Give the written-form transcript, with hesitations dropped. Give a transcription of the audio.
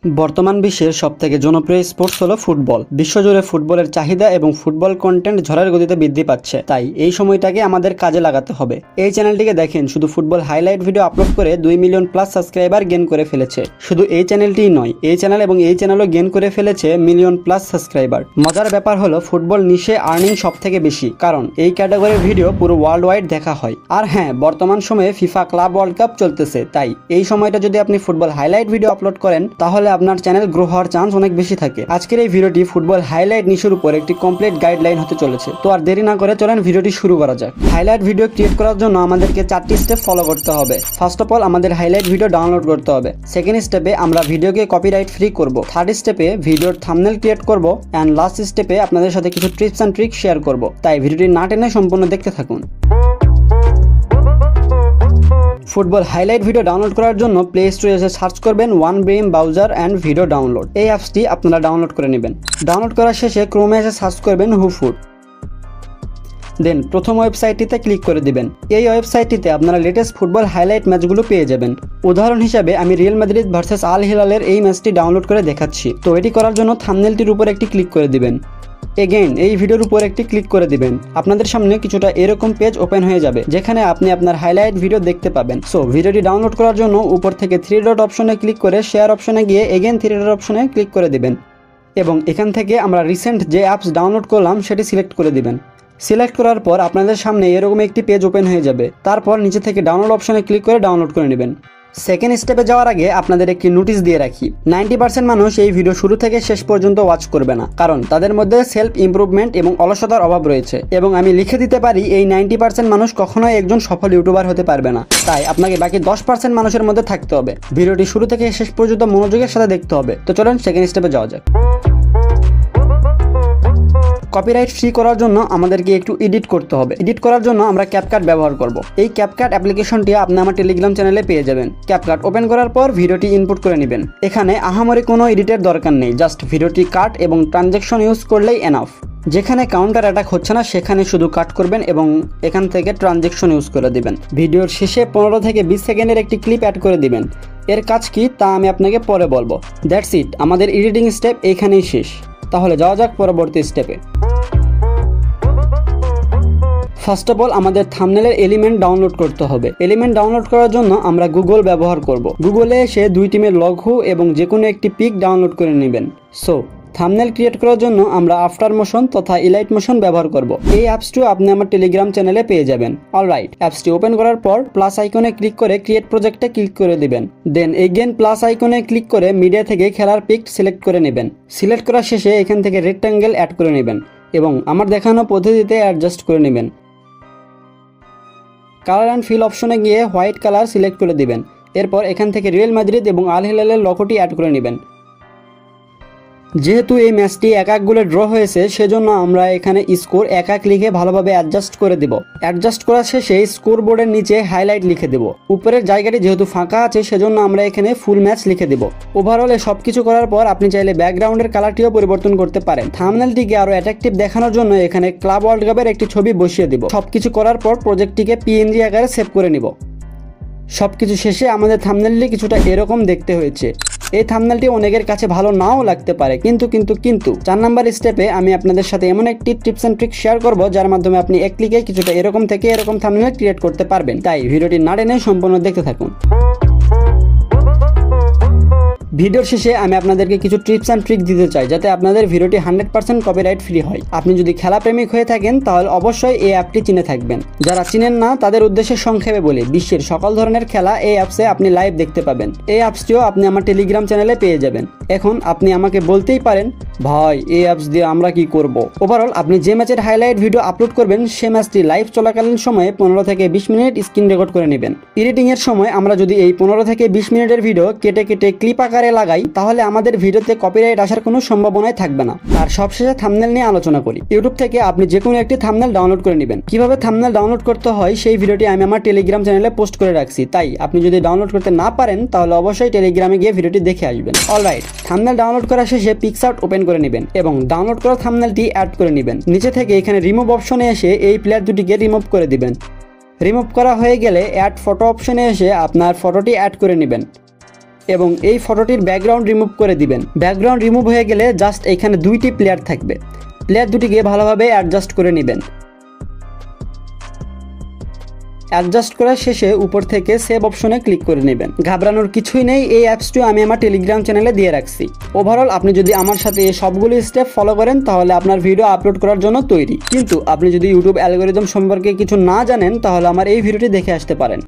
বর্তমান বিশ্বের সবথেকে জনপ্রিয় স্পোর্টস হলো ফুটবল। বিশ্বজুড়ে ফুটবলের চাহিদা এবং ফুটবল কন্টেন্ট ঝড়ের গতিতে বৃদ্ধি পাচ্ছে, তাই এই সময়টাকে আমাদের কাজে লাগাতে হবে। এই চ্যানেলটিকে দেখেন, শুধু ফুটবল হাইলাইট ভিডিও আপলোড করে 2 মিলিয়ন প্লাস সাবস্ক্রাইবার গেইন করে ফেলেছে। শুধু এই চ্যানেলটিই নয়, এই চ্যানেল এবং এই চ্যানেলও গেইন করে ফেলেছে মিলিয়ন প্লাস সাবস্ক্রাইবার। মজার ব্যাপার হলো ফুটবল নিশে আর্নিং সব থেকে বেশি, কারণ এই ক্যাটাগরির ভিডিও পুরো ওয়ার্ল্ড ওয়াইড দেখা হয়। আর হ্যাঁ, বর্তমান সময়ে ফিফা ক্লাব ওয়ার্ল্ড কাপ চলতেছে, তাই এই সময়টা যদি আপনি ফুটবল হাইলাইট ভিডিও আপলোড করেন তাহলে আপনার চ্যানেল গ্রো হওয়ার চান্স অনেক বেশি থাকে। আজকের এই ভিডিওটি ফুটবল হাইলাইট নিশের উপর একটি কমপ্লিট গাইডলাইন হতে চলেছে। তো আর দেরি না করে চলেন ভিডিওটি শুরু করা যাক। হাইলাইট ভিডিও ক্রিয়েট করার জন্য আমাদেরকে 4টি স্টেপ ফলো করতে হবে। ফার্স্ট অফ অল আমাদের হাইলাইট ভিডিও ডাউনলোড করতে হবে। সেকেন্ড স্টেপে আমরা ভিডিওকে কপিরাইট ফ্রি করব। থার্ড স্টেপে ভিডিওর থাম্বনেল ক্রিয়েট করব। অ্যান্ড লাস্ট স্টেপে আপনাদের সাথে কিছু টিপস অ্যান্ড ট্রিক শেয়ার করব। তাই ভিডিওটি না টেনে সম্পূর্ণ দেখতে থাকুন। ফুটবল হাইলাইট ভিডিও ডাউনলোড করার জন্য প্লে স্টোরে এসে সার্চ করবেন OneBeam browser and video download. এই অ্যাপসটি আপনারা ডাউনলোড করে নেবেন। ডাউনলোড করার শেষে ক্রোমে এসে সার্চ করবেন হুফুট। দেন প্রথম ওয়েবসাইটটিতে ক্লিক করে দিবেন। এই ওয়েবসাইটটিতে আপনারা লেটেস্ট ফুটবল হাইলাইট ম্যাচগুলো পেয়ে যাবেন। উদাহরণ হিসাবে আমি রিয়াল মাদ্রিদ ভার্সেস আল হিলালের এই ম্যাচটি ডাউনলোড করে দেখাচ্ছি। তো এটি করার জন্য থাম্বনেলটির উপর একটি ক্লিক করে দিবেন। এগেইন এই ভিডিওর উপর একটি ক্লিক করে দিবেন। আপনাদের সামনে কিছুটা এরকম পেজ ওপেন হয়ে যাবে, যেখানে আপনি আপনার হাইলাইট ভিডিও দেখতে পাবেন। সো ভিডিওটি ডাউনলোড করার জন্য উপর থেকে 3 ডট অপশনে ক্লিক করে শেয়ার অপশনে গিয়ে এগেইন 3 ডট অপশনে ক্লিক করে দিবেন এবং এখান থেকে আমরা রিসেন্ট যে অ্যাপস ডাউনলোড করলাম সেটি সিলেক্ট করে দিবেন। সিলেক্ট করার পর আপনাদের সামনে এরকম একটি পেজ ওপেন হয়ে যাবে। তারপর নিচে থেকে ডাউনলোড অপশনে ক্লিক করে ডাউনলোড করে নেবেন। সেকেন্ড স্টেপে যাওয়ার আগে আপনাদের একটি নোটিশ দিয়ে রাখি, 90% মানুষ এই ভিডিও শুরু থেকে শেষ পর্যন্ত ওয়াচ করবে না, কারণ তাদের মধ্যে সেলফ ইমপ্রুভমেন্ট এবং অলসতার অভাব রয়েছে। এবং আমি লিখে দিতে পারি এই 90% মানুষ কখনোই একজন সফল ইউটিউবার হতে পারবে না। তাই আপনাকে বাকি 10% মানুষের মধ্যে থাকতে হবে। ভিডিওটি শুরু থেকে শেষ পর্যন্ত মনোযোগের সাথে দেখতে হবে। তো চলুন সেকেন্ড স্টেপে যাওয়া যাক। কপিরাইট ফ্রি করার জন্য আমাদেরকে একটু এডিট করতে হবে। এডিট করার জন্য আমরা ক্যাপকাট ব্যবহার করব। এই ক্যাপকাট অ্যাপ্লিকেশনটি আপনি আমার টেলিগ্রাম চ্যানেলে পেয়ে যাবেন। ক্যাপকাট ওপেন করার পর ভিডিওটি ইনপুট করে নেবেন। এখানে আহামরি কোনো এডিটের দরকার নেই, জাস্ট ভিডিওটি কাট এবং ট্রানজ্যাকশন ইউজ করলেই এনাফ। যেখানে কাউন্টার অ্যাটাক হচ্ছে না সেখানে শুধু কাট করবেন এবং এখান থেকে ট্রানজ্যাকশন ইউজ করে দিবেন। ভিডিওর শেষে 15 থেকে 20 সেকেন্ডের একটি ক্লিপ অ্যাড করে দিবেন। এর কাজ কি তা আমি আপনাকে পরে বলবো। দ্যাটস ইট, আমাদের এডিটিং স্টেপ এইখানেই শেষ। তাহলে যাওয়া যাক পরবর্তী স্টেপে। ফার্স্ট অফ অল আমাদের থাম্বনেলের এলিমেন্ট ডাউনলোড করতে হবে। এলিমেন্ট ডাউনলোড করার জন্য আমরা গুগল ব্যবহার করব। গুগলে এসে 2 টিমের লঘু এবং যে কোনো একটি পিক ডাউনলোড করে নেবেন। সো থাম্বনেল ক্রিয়েট করার জন্য আমরা আফটার মোশন তথা ইলাইট মোশন ব্যবহার করব। এই অ্যাপসটিও আপনি আমার টেলিগ্রাম চ্যানেলে পেয়ে যাবেন। অলরাইট, অ্যাপসটি ওপেন করার পর প্লাস আইকনে ক্লিক করে ক্রিয়েট প্রজেক্টে ক্লিক করে দিবেন। দেন এগেইন প্লাস আইকনে ক্লিক করে মিডিয়া থেকে খেলার পিক সিলেক্ট করে নেবেন। সিলেক্ট করার শেষে এখান থেকে রেক্ট্যাঙ্গেল অ্যাড করে নেবেন এবং আমার দেখানো পদ্ধতিতে অ্যাডজাস্ট করে নেবেন। কালার অ্যান্ড ফিল অপশনে গিয়ে হোয়াইট কালার সিলেক্ট করে দিবেন। এরপর এখান থেকে রিয়াল মাদ্রিদ এবং আল হিলালের লোগোটি অ্যাড করে নেবেন। যেহেতু এই ম্যাচটি 1-1 গোলে ড্র হয়েছে, সেজন্য আমরা এখানে স্কোর 1-1 লিখে ভালোভাবে অ্যাডজাস্ট করে দেব। অ্যাডজাস্ট করার শেষে স্কোর বোর্ডের নিচে হাইলাইট লিখে দেব। উপরের জায়গাটি যেহেতু ফাঁকা আছে সেজন্য আমরা এখানে ফুল ম্যাচ লিখে দেব। ওভারঅলে সবকিছু করার পর আপনি চাইলে ব্যাকগ্রাউন্ডের কালারটিও পরিবর্তন করতে পারেন। থাম্বনেলটিকে আরো অ্যাট্রাকটিভ দেখানোর জন্য এখানে ক্লাব ওয়ার্ল্ড কাপের একটি ছবি বসিয়ে দেব। সবকিছু করার পর প্রজেক্টটিকে PNG আকারে সেভ করে নিব। সবকিছু শেষে আমাদের থাম্বনেলটি কিছুটা এরকম দেখতে হয়েছে। এই থাম্বনেলটি অনেকের কাছে ভালো নাও লাগতে পারে, কিন্তু 4 নাম্বার স্টেপে আমি আপনাদের সাথে এমন একটি টিপস অ্যান্ড ট্রিক শেয়ার করব যার মাধ্যমে আপনি এক ক্লিকে কিছুটা এরকম থেকে এরকম থাম্বনেল ক্রিয়েট করতে পারবেন। তাই ভিডিওটি না টেনে সম্পূর্ণ দেখতে থাকুন। ভিডিওর শেষে আমি আপনাদেরকে কিছু টিপস অ্যান্ড ট্রিক দিতে চাই, যাতে আপনাদের ভিডিওটি 100% কপিরাইট ফ্রি হয়। আপনি যদি খেলা প্রেমিক হয়ে থাকেন তাহলে অবশ্যই এই অ্যাপটি চিনে থাকবেন। যারা চিনেন না তাদের উদ্দেশ্যে সংক্ষেপে বলি, বিশ্বের সকল ধরনের খেলা এই অ্যাপসে আপনি লাইভ দেখতে পাবেন। এই অ্যাপসটিও আপনি আমার টেলিগ্রাম চ্যানেলে পেয়ে যাবেন। এখন আপনি আমাকে বলতেই পারেন, ভাই এই অ্যাপস দিয়ে আমরা কি করব? ওভারঅল আপনি যে ম্যাচের হাইলাইট ভিডিও আপলোড করবেন সে ম্যাচটি লাইভ চলাকালীন সময়ে 15 থেকে 20 মিনিট স্ক্রিন রেকর্ড করে নেবেন। এডিটিং এর সময় আমরা যদি এই 15 থেকে 20 মিনিটের ভিডিও কেটে ক্লিপ আকারে লাগাই তাহলে আমাদের ভিডিওতে কপিরাইট আসার কোনো সম্ভাবনাই থাকবে না। আর সবশেষে থাম্বনেল নিয়ে আলোচনা করি। ইউটিউব থেকে আপনি যে কোনো একটি থাম্বনেল ডাউনলোড করে নেবেন। কিভাবে থাম্বনেল ডাউনলোড করতে হয় সেই ভিডিওটি আমি আমার টেলিগ্রাম চ্যানেলে পোস্ট করে রাখছি। তাই আপনি যদি ডাউনলোড করতে না পারেন তাহলে অবশ্যই টেলিগ্রামে গিয়ে ভিডিওটি দেখে আসবেন। অলরাইট, থাম্বনেল ডাউনলোড করার শেষে পিক্সআর্ট ওপেন করে নেবেন এবং ডাউনলোড করা থাম্বনেলটি অ্যাড করে নেবেন। নিচে থেকে এখানে রিমুভ অপশনে এসে এই প্লেয়ার দুটিকে রিমুভ করে দিবেন। রিমুভ করা হয়ে গেলে অ্যাড ফটো অপশনে এসে আপনার ফটোটি অ্যাড করে নেবেন। এবং এই ফটোটির ব্যাকগ্রাউন্ড রিমুভ করে দিবেন। ব্যাকগ্রাউন্ড রিমুভ হয়ে গেলে জাস্ট এখানে দুইটি প্লেয়ার থাকবে, প্লেয়ার দুটিকে ভালোভাবে অ্যাডজাস্ট করে নেবেন। অ্যাডজাস্ট করার শেষে উপর থেকে সেভ অপশনে ক্লিক করে নেবেন। ঘাবড়ানোর কিছুই নেই, এই অ্যাপসটিও আমি আমার টেলিগ্রাম চ্যানেলে দিয়ে রাখছি। ওভারঅল আপনি যদি আমার সাথে এই সবগুলো স্টেপ ফলো করেন তাহলে আপনার ভিডিও আপলোড করার জন্য তৈরি। কিন্তু আপনি যদি ইউটিউব অ্যালগোরিদম সম্পর্কে কিছু না জানেন তাহলে আমার এই ভিডিওটি দেখে আসতে পারেন।